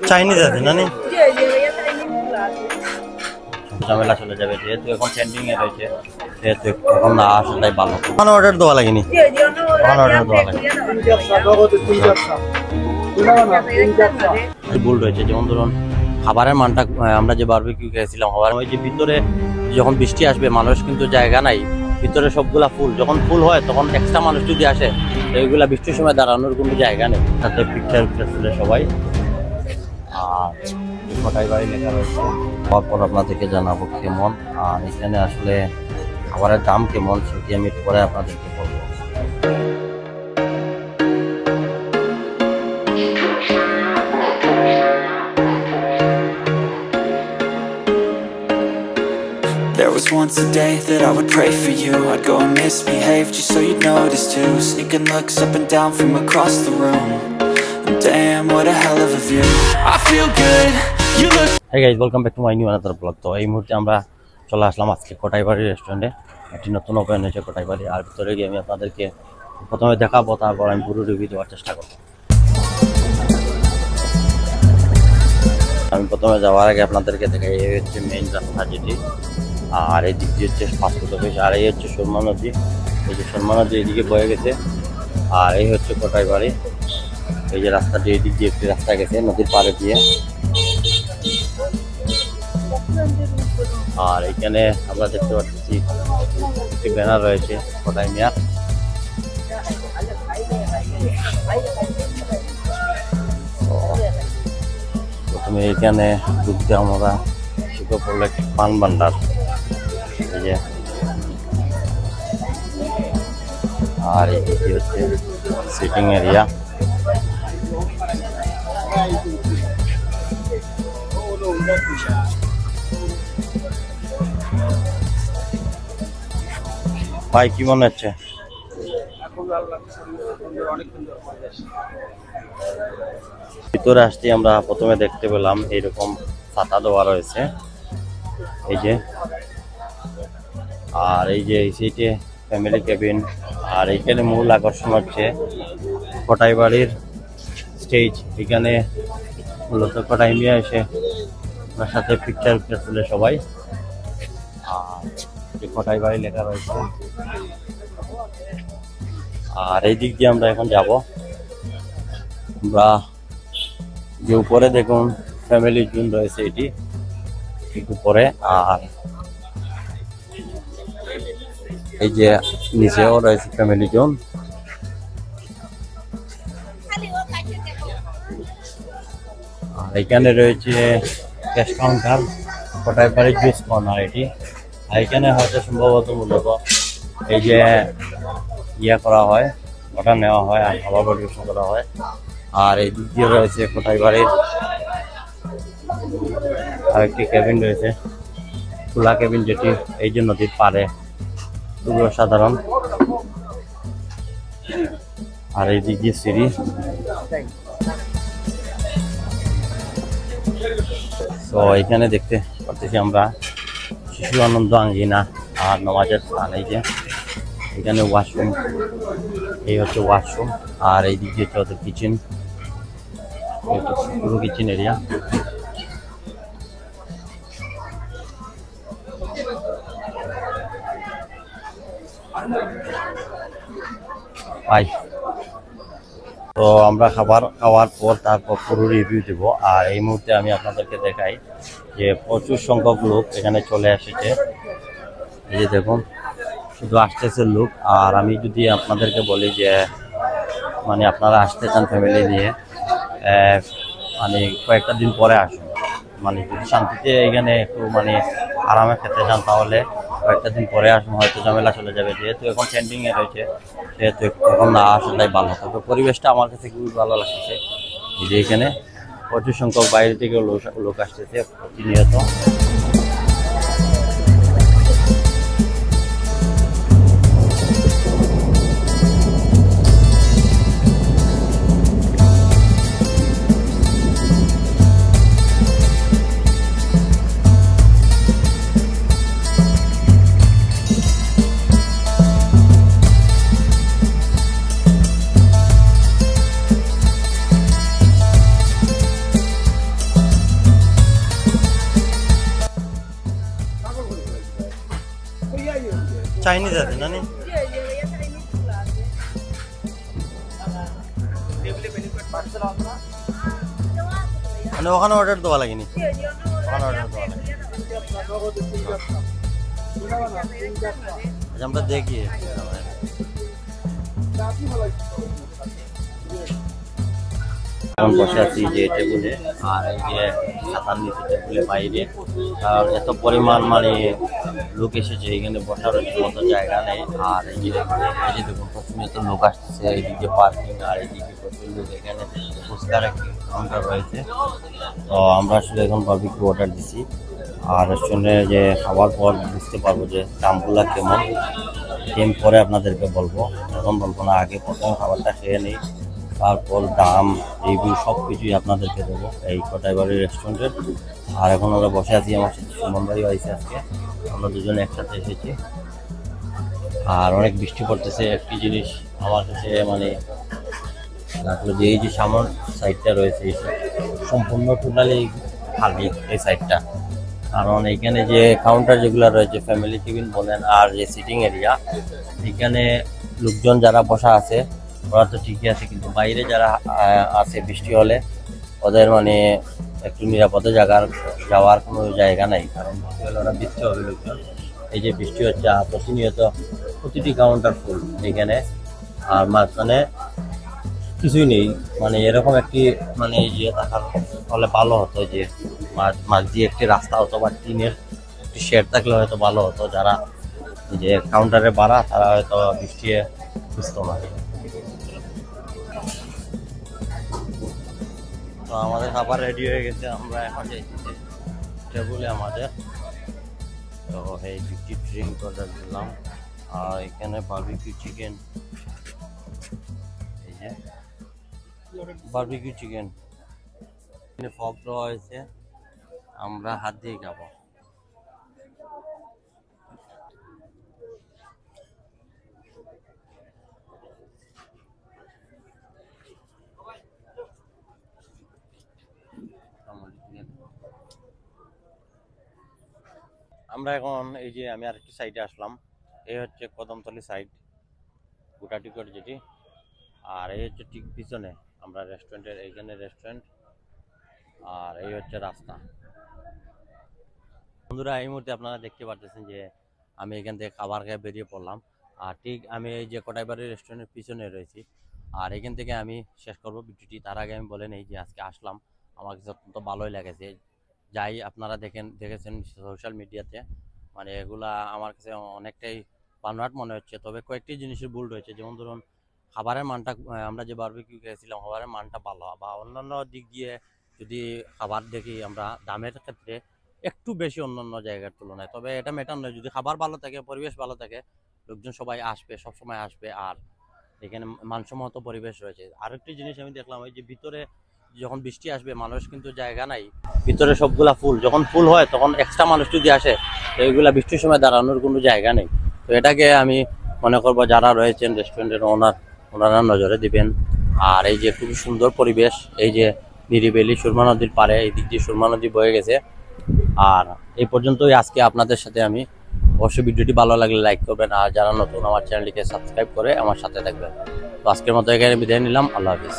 Chinese আছে না ঝামেলা চলে যাবে, যেহেতু এখন ট্রেন্ডিং এ রয়েছে, যেহেতু এখন না আসাটাই ভালো। কোনো অর্ডার দেওয়া লাগেনি, কোনো অর্ডার দেওয়া লাগেনি। ভুল রয়েছে, যেমন ধরুন খাবারের মানটা, আমরা যে বারবিকিউ খেয়েছিলাম খাবার, ওই যে ভিতরে যখন বৃষ্টি আসবে মানুষ কিন্তু জায়গা নাই, ভিতরে সবগুলা ফুল, যখন ফুল হয় তখন এক্সট্রা মানুষ যদি আসে এইগুলা বৃষ্টির সময় দাঁড়ানোর কোনো জায়গা নেই। তাতে পিকচার তুলে সবাই। আর কোটাই বাড়ি লেখা রয়েছে, তারপর আপনাদেরকে জানাবো কেমন, আর এখানে আসলে খাবারের দাম কেমন সেটি আমি পরে আপনাদেরকে বলবো। There was once a day that I would pray for you. I'd go and misbehave just so you'd notice too. Sneaking looks up and down from across the room. Damn, what a hell of a view. I feel good, you look. Hey guys, welcome back to my new another vlog. তো এই মুহূর্তে আমরা চলে আসলাম আজকে কোটাই বাড়ি রেস্টুরেন্টে। একটি নতুন ওপেন হয়েছে কোটাই বাড়ি, আর ভিতরে গিয়ে আমি আপনাদেরকে প্রথমে দেখাবো, তারপর আমি পুরো রিভিউ দেওয়ার চেষ্টা করবো। আমি প্রথমে যাওয়ার আগে আপনাদেরকে দেখাই, এই হচ্ছে মেইন রাস্তা যেটি, আর এই দিক দিয়ে হচ্ছে ফাস্টফুড অফিস, আর এই হচ্ছে সুরমা নদী। এই যে সুরমা নদী এদিকে বয়ে গেছে, আর এই হচ্ছে কোটাই বাড়ি। এই যে রাস্তাটি, এই দিক দিয়ে একটি রাস্তা গেছে নদীর পাড়ে দিয়ে, আর এখানে আমরা দেখতে পাচ্ছি একটি ব্যানার রয়েছে কোটাই মিয়া। প্রথমে এখানে ঢুকতে আমরা শিখে পড়লো একটি পান ভান্ডার, এই যে, আর এটি হচ্ছে সিটিং এরিয়া। ভাই কি মনে হচ্ছে? ভিতরে আসতে আমরা প্রথমে দেখতে পেলাম এইরকম ছাতা দেওয়া রয়েছে, এই যে, আর এই যে এই সাইডে ফ্যামিলি কেবিন। আর এইখানে মূল আকর্ষণ হচ্ছে কোটাই বাড়ির স্টেজ। এখানে মূলত কোটাই মিয়া এসে ওনার সাথে পিকচার তুলে সবাই। আর কোটাই বাড়ি লেখা রয়েছে, আর এই দিক দিয়ে আমরা এখন যাব। আমরা যে উপরে দেখুন ফ্যামিলি জোন রয়েছে, এটি একটু পরে, আর এই যে নিচেও রয়েছে ফ্যামিলি জোন। আর এখানে রয়েছে ক্যাশ কাউন্টার, কোটাই বাড়ির জুস কর্নার এটি। আর এখানে হয়তো সম্ভবত মূলত এই যে ইয়ে করা হয়, অর্ডার নেওয়া হয় আর খাবার পরিবেশন করা হয়। আর এই দিক দিয়ে রয়েছে কোটাই বাড়ির আরেকটি কেবিন রয়েছে, খোলা কেবিন, যেটি এই যে নদীর পাড়ে, খুবই অসাধারণ। আর এই দিক দিয়ে সিঁড়ি। তো এখানে দেখতে পাচ্ছি আমরা শিশু আনন্দ আঙ্গিনা আর নমাজের স্থান। এই যে এখানে ওয়াশরুম, এই হচ্ছে ওয়াশরুম, আর এই দিক দিয়ে হচ্ছে ওদের কিচেন, পুরো কিচেন এরিয়া। তো আমরা খাওয়ার পর তারপর পুরো রিভিউ দেব। আর এই মুহূর্তে আমি আপনাদেরকে দেখাই যে প্রচুর সংখ্যক লোক এখানে চলে এসেছে। এই যে দেখুন, শুধু আসতেছে লোক। আর আমি যদি আপনাদেরকে বলি যে মানে আপনারা আসতে চান ফ্যামিলি নিয়ে, মানে কয়েকটা দিন পরে আসুন, মানে যদি শান্তিতে এখানে একটু মানে আরামে খেতে চান তাহলে কয়েকটা দিন পরে আসুন, হয়তো ঝামেলা চলে যাবে। যেহেতু এখন ট্রেন্ডিং এ রয়েছে সেহেতু এখন না আসাটাই ভালো। তবে পরিবেশটা আমার কাছে খুবই ভালো লাগতেছে, যে এখানে প্রচুর সংখ্যক বাইরে থেকে লোক আসতেছে প্রতিনিয়ত। চাইনিজ আছে না নি? মানে ওখানে অর্ডার দেওয়া লাগেনি, ওখানে অর্ডার দেওয়া লাগে। আচ্ছা, আমরা দেখি এখন বসে আছি যে টেবিলে, আর এই যে খাতার নিচে টেবিলে বাইরে এত পরিমাণ মানে লোক এসেছে, এখানে বসার মতো জায়গা নেই। আর এই যে দেখুন প্রতিনিয়ত লোক আসছে, এইদিকে পার্কিং আর এইদিকে প্রচুর লোক। এখানে ফুচকার একটি কাউন্টার রয়েছে। তো আমরা আসলে এখন বারবিকিউ অর্ডার দিচ্ছি, আর রেস্টুরেন্টে যে খাবার পর বুঝতে পারবো যে দামগুলো কেমন। গেম পরে আপনাদেরকে বলবো, এখন বলবো না, আগে প্রথম খাবারটা খেয়ে নিই, তারপর দাম রিভিউ সব কিছুই আপনাদেরকে দেবো এই কোটাইবাড়ি রেস্টুরেন্টের। আর এখন আমরা বসে আছি, আমার সাথে সুমন ভাই হয়েছে আজকে, আমরা দুজনে একসাথে এসেছি। আর অনেক বৃষ্টি পড়তেছে। একটি জিনিস আমার কাছে মানে লাগলো যে এই যে সামন সাইডটা রয়েছে সম্পূর্ণ টোটালি খালি এই সাইডটা। কারণ এখানে যে কাউন্টার যেগুলো রয়েছে ফ্যামিলি টেবিল বলেন আর যে সিটিং এরিয়া, এখানে লোকজন যারা বসা আছে ওরা তো ঠিকই আছে, কিন্তু বাইরে যারা আছে বৃষ্টি হলে ওদের মানে একটু নিরাপদে যাওয়ার কোনো জায়গা নাই। কারণ বৃষ্টি হলে ওরা বৃষ্টি হবে লোকজন। এই যে বৃষ্টি হচ্ছে আর প্রতিনিয়ত প্রতিটি কাউন্টার ফুল এখানে, আর মাঝখানে কিছুই নেই। মানে এরকম একটি মানে ইয়ে থাকার ফলে ভালো হতো যে মাঝ দিয়ে একটি রাস্তা অথবা টিনের একটি শেড থাকলে হয়তো ভালো হতো। যারা যে কাউন্টারে বাড়া তারা হয়তো বৃষ্টি বুঝতো না। তো আমাদের খাবার রেডি হয়ে গেছে, আমরা এখন যাইতেছি টেবিলে আমাদের। তো এই দুটি ড্রিঙ্ক অর্ডার দিলাম, আর এখানে বারবিকিউ চিকেন, এই যে বারবিকিউ চিকেন ফক দেওয়া হয়েছে, আমরা হাত দিয়ে খাবো। আমরা এখন এই যে আমি আরেকটি সাইডে আসলাম, এই হচ্ছে কদমতলী সাইড গোটা টিকট যেটি, আর এই হচ্ছে ঠিক পিছনে আমরা রেস্টুরেন্টের, এইখানে রেস্টুরেন্ট, আর এই হচ্ছে রাস্তা। বন্ধুরা এই মুহূর্তে আপনারা দেখতে পাচ্ছেন যে আমি এখান থেকে খাবার খেয়ে বেরিয়ে পড়লাম, আর ঠিক আমি এই যে কোটাইবাড়ি রেস্টুরেন্টের পিছনে রয়েছি। আর এখান থেকে আমি শেষ করব ভিডিওটি। তার আগে আমি বলে নেই যে আজকে আসলাম, আমার কাছে অত্যন্ত ভালোই লেগেছে। যাই আপনারা দেখেছেন সোশ্যাল মিডিয়াতে, মানে এগুলা আমার কাছে অনেকটাই বানোয়াট মনে হচ্ছে। তবে কয়েকটি জিনিসের ভুল রয়েছে, যেমন ধরুন খাবারের মানটা, আমরা যে বারবিকিউ খেয়েছিলাম খাবারের মানটা ভালো, বা অন্যান্য দিক দিয়ে যদি খাবার দেখি আমরা দামের ক্ষেত্রে একটু বেশি অন্যান্য জায়গার তুলনায়। তবে এটা ম্যাটার নয়, যদি খাবার ভালো থাকে, পরিবেশ ভালো থাকে, লোকজন সবাই আসবে, সবসময় আসবে। আর এখানে মানসম্মত পরিবেশ রয়েছে। আরেকটি জিনিস আমি দেখলাম, ওই যে ভিতরে যখন বৃষ্টি আসবে মানুষ কিন্তু জায়গা নাই, ভিতরে সবগুলা ফুল, যখন ফুল হয় তখন এক্সট্রা মানুষ যদি আসে এইগুলা বৃষ্টির সময় দাঁড়ানোর কোনো জায়গা নেই। তো এটাকে আমি মনে করবো যারা রয়েছেন রেস্টুরেন্টের ওনারা নজরে দিবেন। আর এই যে খুবই সুন্দর পরিবেশ, এই যে নিরিবিলি সুরমা নদীর পাড়ে, এই দিক দিয়ে সুরমা নদী বয়ে গেছে। আর এই পর্যন্তই আজকে আপনাদের সাথে আমি। অবশ্যই ভিডিওটি ভালো লাগলে লাইক করবেন, আর যারা নতুন আমার চ্যানেলটিকে সাবস্ক্রাইব করে আমার সাথে থাকবেন। তো আজকের মতো এখানে বিদায় নিলাম, আল্লাহ হাফিজ।